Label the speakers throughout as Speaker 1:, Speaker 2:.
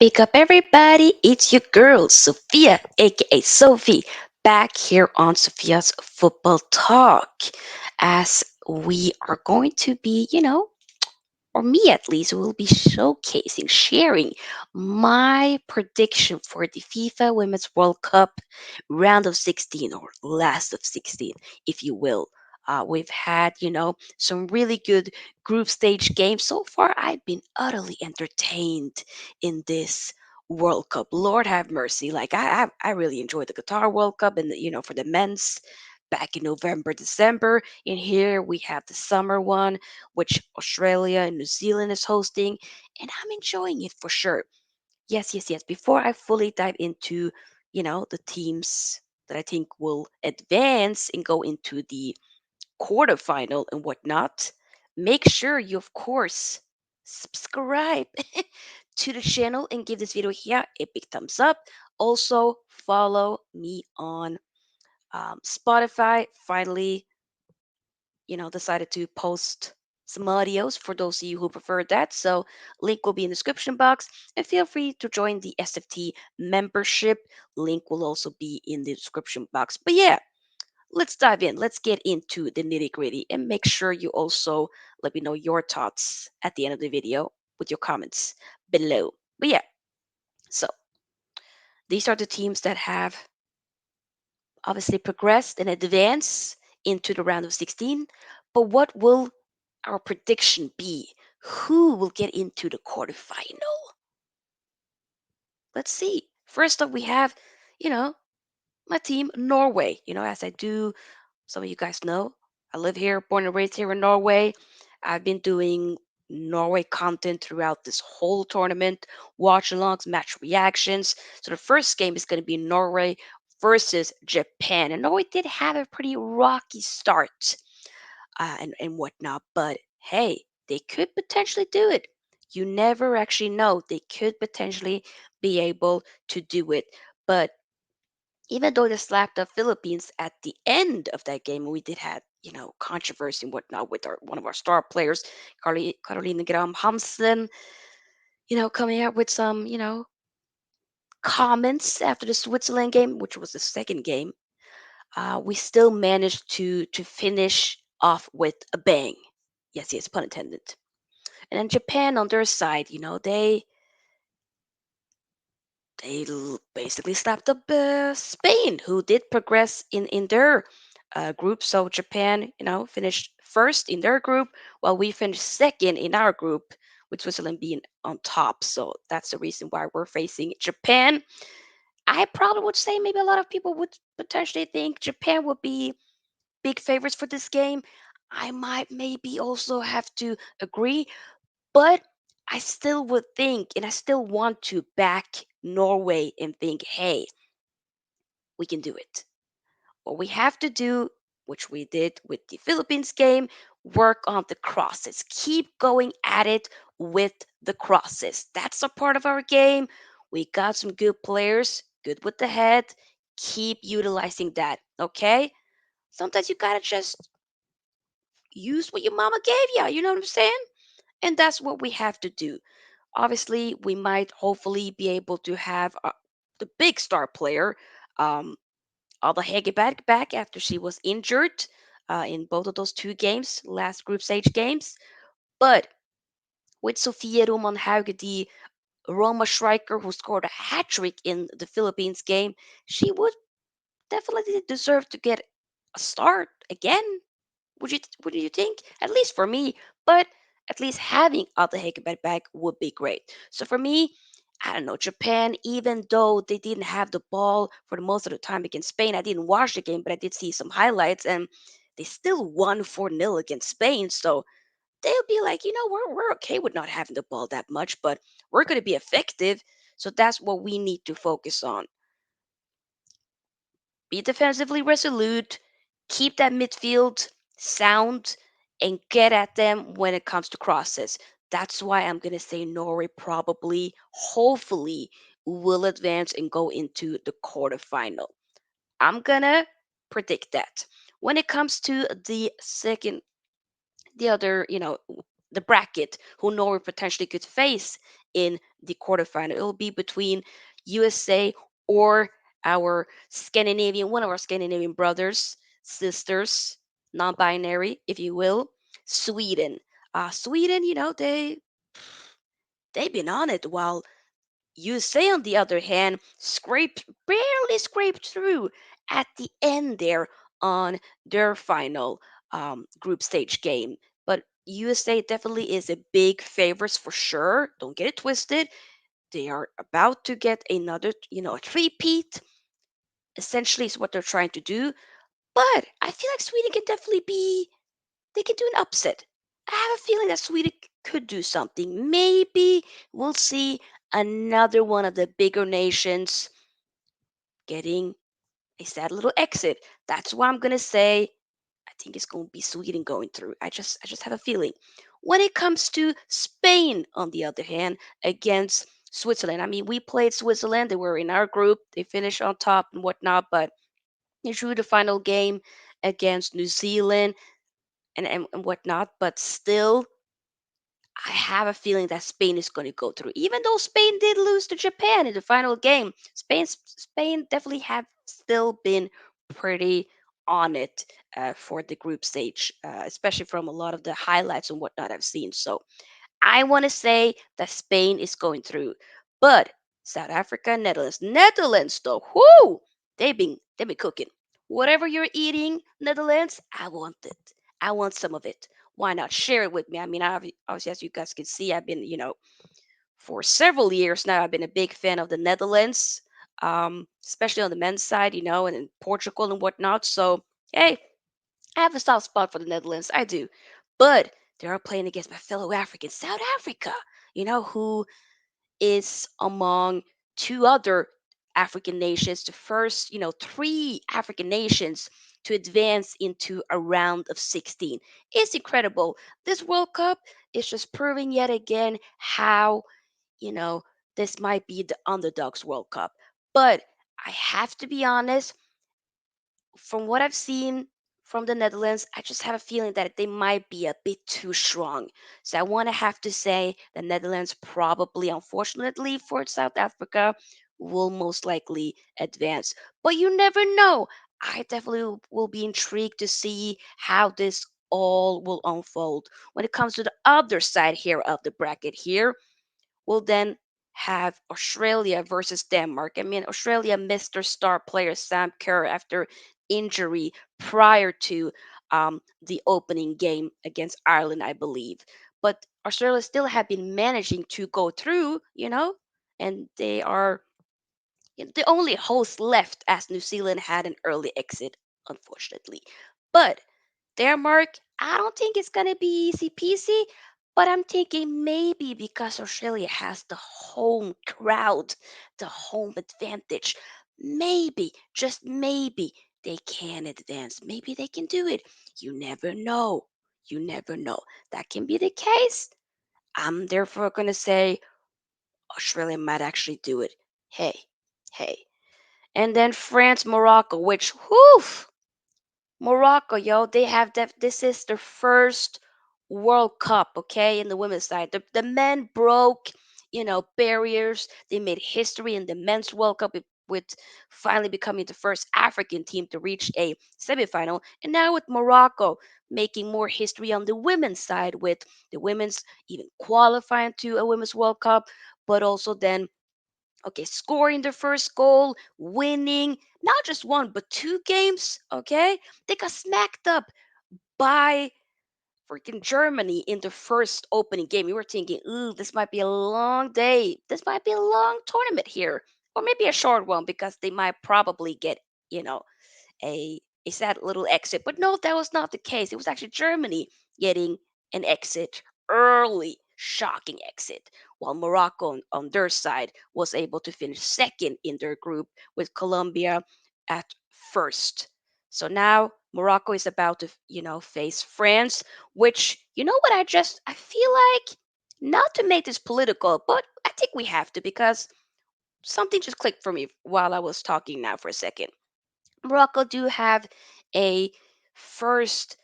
Speaker 1: wake up, everybody. It's your girl, Sofia, aka Sophie, back here on Sophia's Football Talk. As we are going to be, or me at least, will be showcasing, sharing my prediction for the FIFA Women's World Cup round of 16 or last of 16, if you will. We've had, some really good group stage games. So far, I've been utterly entertained in this World Cup. Lord have mercy. Like, I really enjoyed the Qatar World Cup and, for the men's back in November, December. And here we have the summer one which Australia and New Zealand is hosting, and I'm enjoying it for sure. Yes, yes, yes. Before I fully dive into, the teams that I think will advance and go into the quarterfinal and whatnot, make sure you, of course, subscribe to the channel and give this video here a big thumbs up. Also, follow me on Spotify. Finally, decided to post some audios for those of you who prefer that. So link will be in the description box and feel free to join the SFT membership. Link will also be in the description box. But yeah, let's dive in. Let's get into the nitty gritty and make sure you also let me know your thoughts at the end of the video with your comments below. But yeah, so these are the teams that have obviously progressed and advanced into the round of 16. But what will our prediction be? Who will get into the quarterfinal? Let's see. First up, we have, you know, my team, Norway. As I do, some of you guys know, I live here, born and raised here in Norway. I've been doing Norway content throughout this whole tournament, watch alongs, match reactions. So the first game is going to be Norway versus Japan. And Norway did have a pretty rocky start and whatnot. But hey, they could potentially do it. You never actually know. They could potentially be able to do it. But even though they slapped the Philippines at the end of that game, we did have controversy and whatnot with one of our star players, Caroline Graham Hansen, coming out with some comments after the Switzerland game, which was the second game. We still managed to finish off with a bang. Yes, yes, pun intended. And then Japan on their side, they basically slapped up Spain, who did progress in their group. So Japan, finished first in their group, while we finished second in our group, with Switzerland being on top. So that's the reason why we're facing Japan. I probably would say maybe a lot of people would potentially think Japan would be big favorites for this game. I might maybe also have to agree, but I still would think and I still want to back Norway and think, hey, we can do it. What we have to do, which we did with the Philippines game, work on the crosses. Keep going at it with the crosses. That's a part of our game. We got some good players, good with the head. Keep utilizing that, okay? Sometimes you gotta just use what your mama gave you. You know what I'm saying? And that's what we have to do. Obviously, we might hopefully be able to have the big star player, um, Alba Hegeberg, back after she was injured in both of those two games, last group stage games. But with Sofia Roman Hauge, the Roma striker who scored a hat trick in the Philippines game, she would definitely deserve to get a start again. Would you think? At least for me, but at least having Alta Hegeberg back would be great. So for me, I don't know, Japan, even though they didn't have the ball for the most of the time against Spain, I didn't watch the game, but I did see some highlights, and they still won 4-0 against Spain. So they'll be like, we're okay with not having the ball that much, but we're going to be effective. So that's what we need to focus on. Be defensively resolute, keep that midfield sound, and get at them when it comes to crosses. That's why I'm going to say Norway probably, hopefully, will advance and go into the quarterfinal. I'm going to predict that. When it comes to the other, the bracket who Norway potentially could face in the quarterfinal. It'll be between USA or our Scandinavian, one of our Scandinavian brothers, sisters, non-binary, if you will, Sweden. Sweden, they've been on it, while USA, on the other hand, barely scraped through at the end there on their final group stage game. But USA definitely is a big favorites for sure. Don't get it twisted. They are about to get another, a three-peat. Essentially, is what they're trying to do. But I feel like Sweden can definitely be. They can do an upset. I have a feeling that Sweden could do something. Maybe we'll see another one of the bigger nations getting a sad little exit. That's why I'm gonna say I think it's gonna be Sweden going through. I just have a feeling. When it comes to Spain, on the other hand, against Switzerland. I mean, we played Switzerland. They were in our group. They finished on top and whatnot, but they drew the final game against New Zealand and whatnot. But still, I have a feeling that Spain is going to go through. Even though Spain did lose to Japan in the final game, Spain definitely have still been pretty on it for the group stage, especially from a lot of the highlights and whatnot I've seen. So I want to say that Spain is going through, but South Africa, Netherlands though, whoo, they've been cooking. Whatever you're eating, Netherlands, I want it. I want some of it. Why not share it with me? I mean, obviously, as you guys can see, I've been, for several years now, I've been a big fan of the Netherlands, especially on the men's side, and in Portugal and whatnot. So, hey, I have a soft spot for the Netherlands. I do. But they are playing against my fellow Africans, South Africa, who is among two other African nations, the first, three African nations to advance into a round of 16. It's incredible. This World Cup is just proving yet again how, you know, this might be the underdogs World Cup. But I have to be honest, from what I've seen from the Netherlands, I just have a feeling that they might be a bit too strong. So I want to have to say the Netherlands probably, unfortunately for South Africa, will most likely advance. But you never know. I definitely will be intrigued to see how this all will unfold. When it comes to the other side here of the bracket here, will then have Australia versus Denmark. I mean, Australia missed their star player Sam Kerr after injury prior to the opening game against Ireland, I believe. But Australia still have been managing to go through, and they are the only host left as New Zealand had an early exit, unfortunately. But Denmark, I don't think it's gonna be easy peasy, but I'm thinking maybe because Australia has the home crowd, the home advantage, maybe, just maybe, they can advance. Maybe they can do it. You never know. You never know. That can be the case. I'm therefore gonna say Australia might actually do it. Hey, hey. And then France, Morocco, which, whew, Morocco, yo, they have this is their first World Cup, okay, in the women's side. The men broke, barriers. They made history in the men's World Cup with finally becoming the first African team to reach a semifinal. And now with Morocco making more history on the women's side with the women's even qualifying to a women's World Cup, but also then okay, scoring their first goal, winning not just one, but two games. Okay, they got smacked up by freaking Germany in the first opening game. You were thinking, ooh, this might be a long day. This might be a long tournament here, or maybe a short one because they might probably get, you know, a sad little exit. But no, that was not the case. It was actually Germany getting an exit early, shocking exit, while Morocco on their side was able to finish second in their group with Colombia at first. So now Morocco is about to, face France, which, what I feel like, not to make this political, but I think we have to because something just clicked for me while I was talking now for a second. Morocco do have a first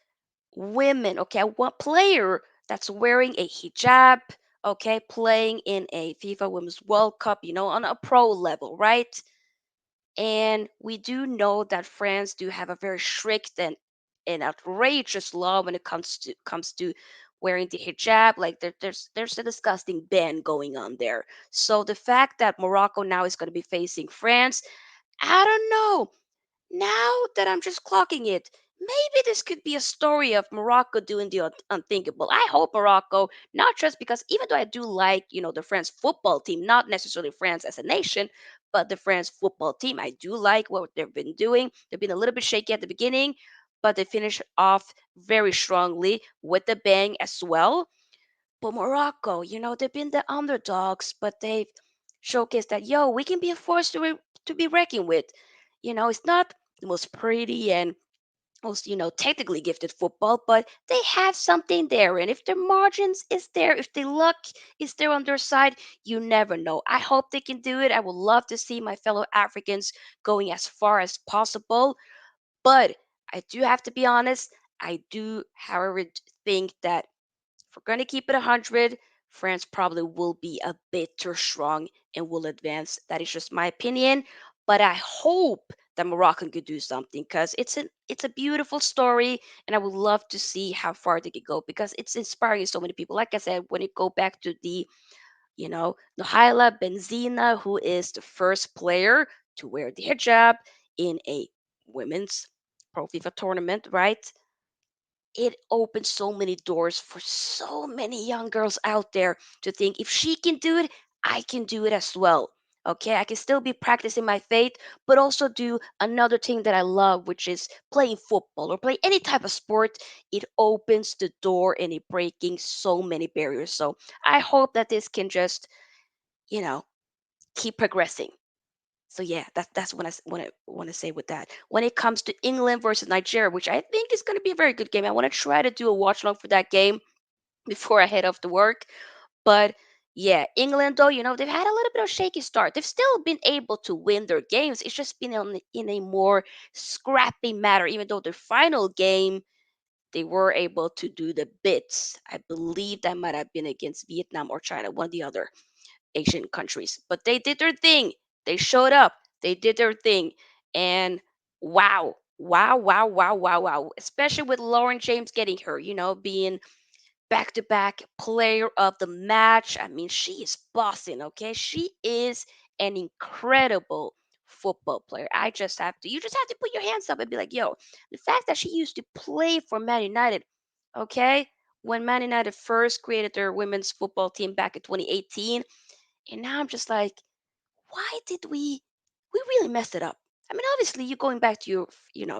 Speaker 1: women, okay, one player that's wearing a hijab, okay, playing in a FIFA Women's World Cup, on a pro level, right? And we do know that France do have a very strict and outrageous law when it comes to wearing the hijab. Like there's a disgusting ban going on there. So the fact that Morocco now is going to be facing France, I don't know. Now that I'm just clocking it, maybe this could be a story of Morocco doing the unthinkable. I hope Morocco, not just because, even though I do like, the France football team, not necessarily France as a nation, but the France football team, I do like what they've been doing. They've been a little bit shaky at the beginning, but they finish off very strongly with the bang as well. But Morocco, they've been the underdogs, but they've showcased that, yo, we can be a force to be reckoned with. It's not the most pretty and most, technically gifted football, but they have something there. And if their margins is there, if the luck is there on their side, you never know. I hope they can do it. I would love to see my fellow Africans going as far as possible. But I do have to be honest. I do, however, think that if we're going to keep it 100, France probably will be a bit too strong and will advance. That is just my opinion. But I hope that Morocco could do something because it's a beautiful story, and I would love to see how far they could go because it's inspiring so many people. Like I said, when you go back to the Nohaila Benzina, who is the first player to wear the hijab in a women's Pro FIFA tournament, right? It opens so many doors for so many young girls out there to think if she can do it, I can do it as well. Okay, I can still be practicing my faith, but also do another thing that I love, which is playing football or play any type of sport. It opens the door and it breaking so many barriers. So I hope that this can just, you know, keep progressing. So yeah, that's what I want to say with that. When it comes to England versus Nigeria, which I think is going to be a very good game, I want to try to do a watch along for that game before I head off to work. But yeah, England though, they've had a little bit of shaky start. They've still been able to win their games. It's just been in a more scrappy matter. Even though their final game, they were able to do the bits. I believe that might have been against Vietnam or China, one or the other Asian countries. But they did their thing. They showed up. They did their thing. And wow, wow, wow, wow, wow, wow. Especially with Lauren James getting her, being back to back player of the match. I mean, she is bossing, okay? She is an incredible football player. You just have to put your hands up and be like, yo, the fact that she used to play for Man United, okay? When Man United first created their women's football team back in 2018, and now I'm just like, why did we really messed it up? I mean, obviously you're going back to your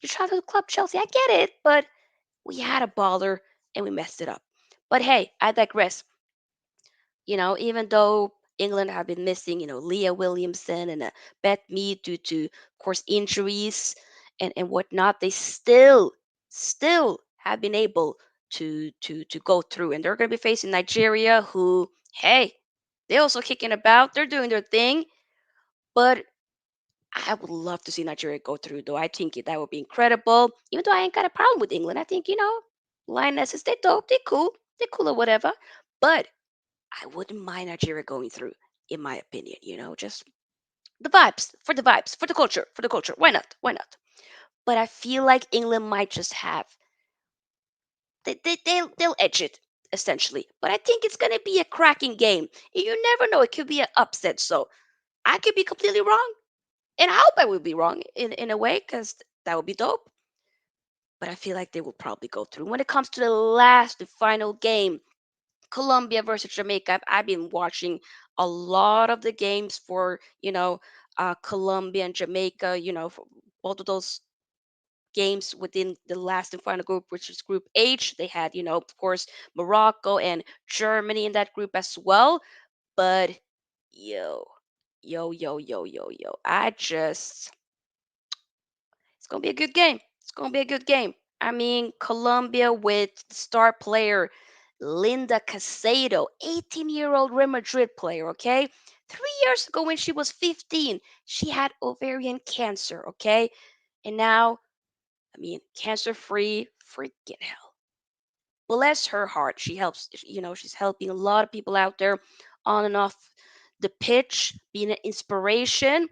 Speaker 1: childhood club, Chelsea. I get it, but we had a baller and we messed it up. But hey, I digress. Even though England have been missing, Leah Williamson and Beth Mead due to, of course, injuries and whatnot, they still have been able to go through. And they're going to be facing Nigeria, who, hey, they're also kicking about. They're doing their thing. But I would love to see Nigeria go through, though. I think that would be incredible. Even though I ain't got a problem with England, I think Lionesses, they dope, they cool or whatever. But I wouldn't mind Nigeria going through, in my opinion. Just the vibes, for the culture, for the culture. Why not? Why not? But I feel like England might just have they'll edge it essentially. But I think it's gonna be a cracking game. You never know; it could be an upset. So I could be completely wrong, and I hope I will be wrong in a way, because that would be dope. But I feel like they will probably go through. When it comes to the final game, Colombia versus Jamaica, I've been watching a lot of the games for, Colombia and Jamaica, for both of those games within the last and final group, which is Group H. They had, of course, Morocco and Germany in that group as well. But yo, yo. It's gonna be a good game. It's gonna be a good game. I mean, Colombia with star player Linda Casado, 18-year-old Real Madrid player, okay? 3 years ago when she was 15, she had ovarian cancer, okay? And now, I mean, cancer free, freaking hell. bless her heart. She helps, she's helping a lot of people out there on and off the pitch, being an inspiration.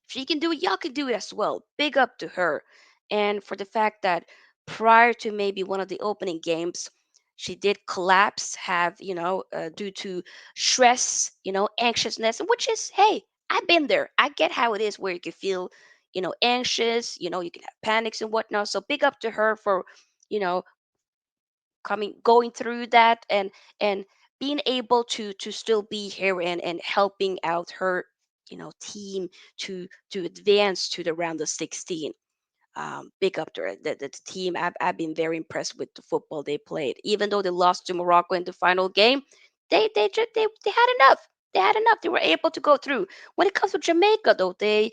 Speaker 1: She can do it, y'all can do it as well. Big up to her. And for the fact that prior to maybe one of the opening games, she did collapse, have, due to stress, anxiousness, which is, hey, I've been there. I get how it is where you can feel, anxious, you can have panics and whatnot. So big up to her for, you know, going through that, and being able to still be here and helping out her team to advance to the round of 16. Big up to her. The team, I've been very impressed with the football they played, even though they lost to Morocco in the final game. They had enough. They were able to go through. When it comes to Jamaica, though, they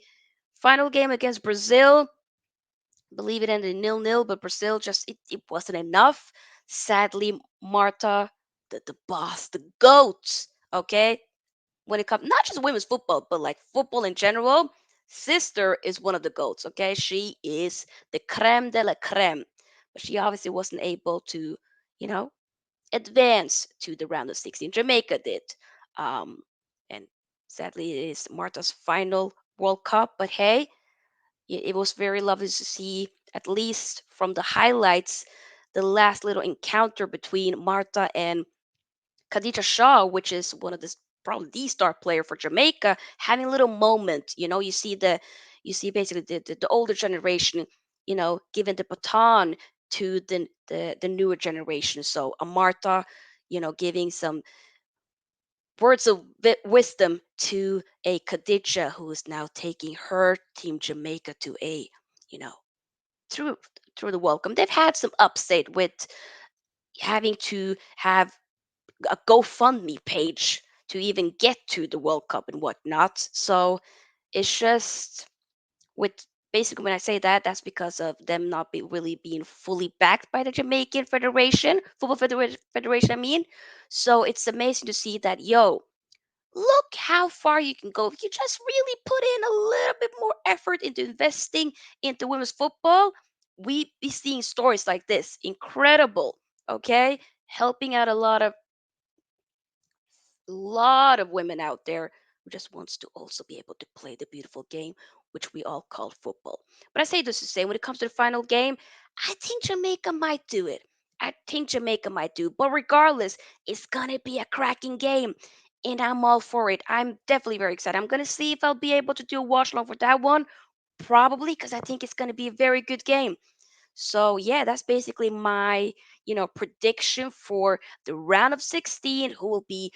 Speaker 1: final game against Brazil, believe it ended 0-0, but Brazil just it wasn't enough. Sadly, Marta, the boss, the goat, okay? When it comes not just women's football, but like football in general, sister is one of the goats, okay? She is the creme de la creme. But she obviously wasn't able to, you know, advance to the round of 16. Jamaica did. Um, and sadly, it is Marta's final World Cup, but hey, it was very lovely to see, at least from the highlights, the last little encounter between Marta and Khadija Shaw, which is one of the probably the star player for Jamaica, having a little moment. You see basically the older generation, giving the baton to the newer generation. So a Marta, giving some words of wisdom to a Khadija who is now taking her team Jamaica to a, you know, through through the welcome. They've had some upset with having to have a GoFundMe page to even get to the World Cup and whatnot. So it's just with basically when I say that, that's because of them not be really being fully backed by the Jamaican Federation, Federation. I mean, so it's amazing to see that look how far you can go if you just really put in a little bit more effort into investing into women's football. We be seeing stories like this. Incredible. Okay. Helping out a lot of women out there who just wants to also be able to play the beautiful game which we all call football. But I say this to say when it comes to the final game, I think Jamaica might do it. I think Jamaica might do. But regardless, it's gonna be a cracking game. And I'm all for it. I'm definitely very excited. I'm gonna see if I'll be able to do a watch along for that one. Probably because I think it's gonna be a very good game. So yeah, that's basically my, prediction for the round of 16, who will be,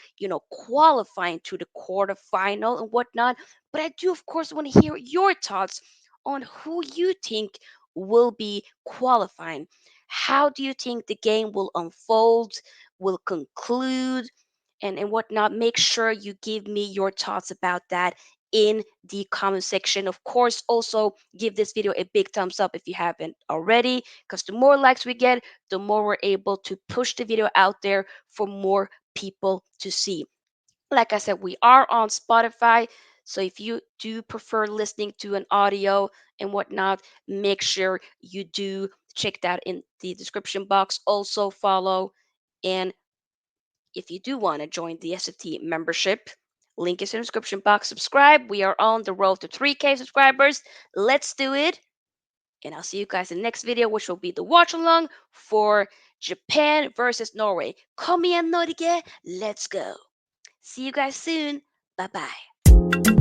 Speaker 1: qualifying to the quarterfinal and whatnot. But I do, of course, want to hear your thoughts on who you think will be qualifying. How do you think the game will unfold, will conclude, and whatnot? Make sure you give me your thoughts about that in the comment section. Of course, also give this video a big thumbs up if you haven't already, because the more likes we get, the more we're able to push the video out there for more people to see. Like I said, we are on Spotify. So if you do prefer listening to an audio and whatnot, make sure you do check that in the description box. Also follow, and if you do want to join the SFT membership, link is in the description box. Subscribe. We are on the road to 3K subscribers. Let's do it. And I'll see you guys in the next video, which will be the watch along for Japan versus Norway. Kom igen Norge. Let's go. See you guys soon. Bye bye.